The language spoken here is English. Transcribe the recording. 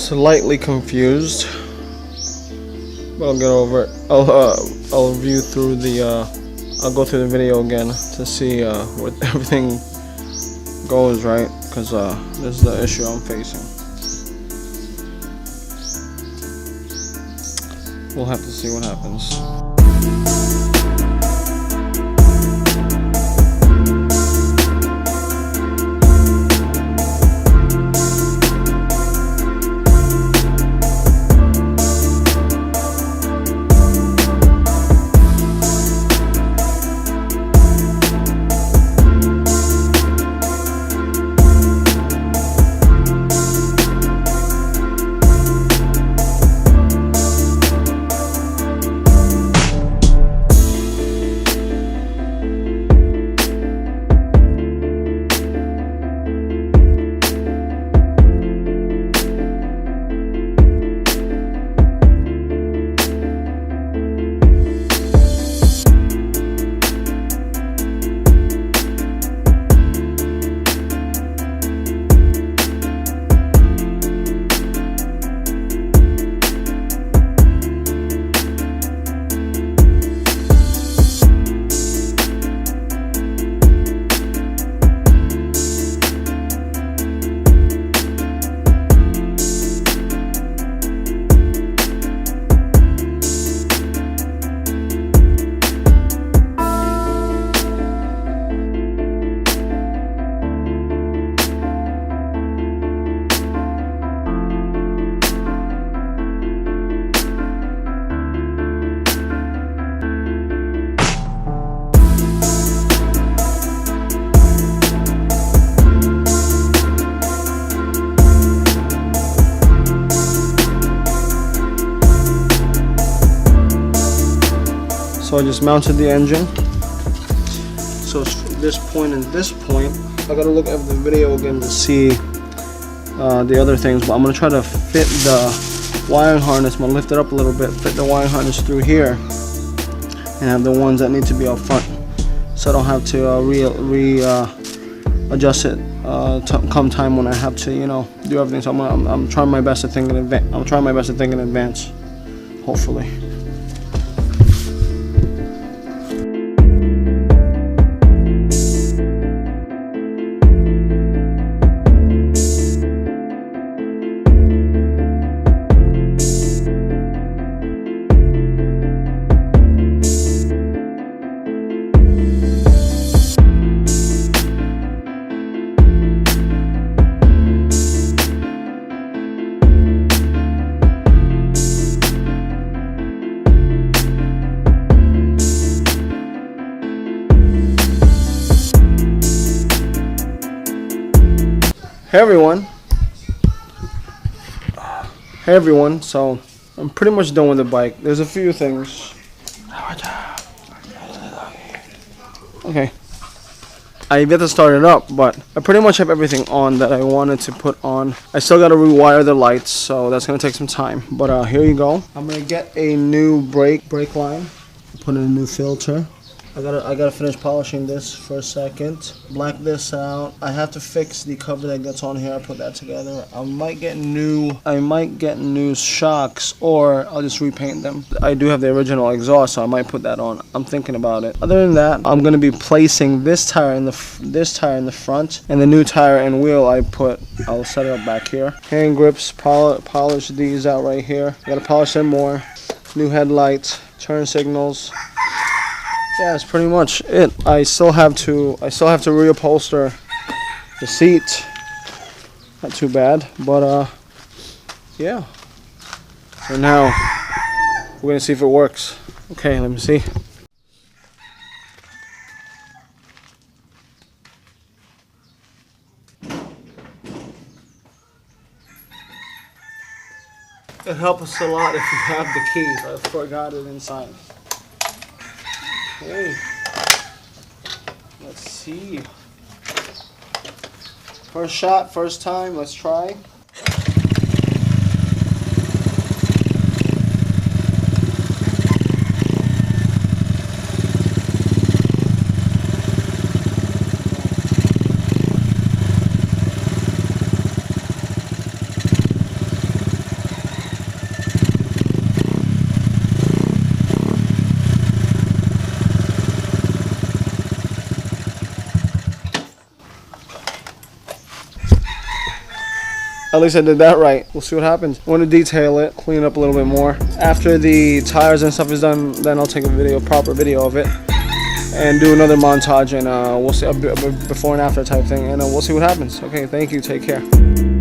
slightly confused, but I'll get over it. I'll review through the I'll go through the video again to see what everything goes right, because this is the issue I'm facing. We'll have to see what happens. So I just mounted the engine. So from this point and this point, I gotta look at the video again to see the other things. But I'm gonna try to fit the wiring harness. I'm gonna lift it up a little bit, fit the wiring harness through here, and have the ones that need to be up front, so I don't have to adjust it come time when I have to, do everything. So I'm trying my best to think in advance. I'm trying my best to think in advance, hopefully. Hey everyone, so I'm pretty much done with the bike. There's a few things. Okay, I yet to start it up, but I pretty much have everything on that I wanted to put on. I still got to rewire the lights, so that's gonna take some time, but here you go. I'm gonna get a new brake line, put in a new filter. I gotta finish polishing this for a second. Black this out. I have to fix the cover that gets on here. I put that together. I might get new shocks, or I'll just repaint them. I do have the original exhaust, so I might put that on. I'm thinking about it. Other than that, I'm gonna be placing this tire in the front, and the new tire and wheel I'll set it up back here. Hand grips, polish these out right here. I gotta polish them more. New headlights, turn signals. Yeah, that's pretty much it. I still have to reupholster the seat. Not too bad, but yeah. So now we're gonna see if it works. Okay, let me see. It helps a lot if you have the keys. I forgot it inside. Okay, let's see. First shot, first time, let's try. At least I did that right. We'll see what happens. I want to detail it, clean it up a little bit more. After the tires and stuff is done, then I'll take a proper video of it, and do another montage, and we'll see a before and after type thing, and we'll see what happens. Okay, thank you. Take care.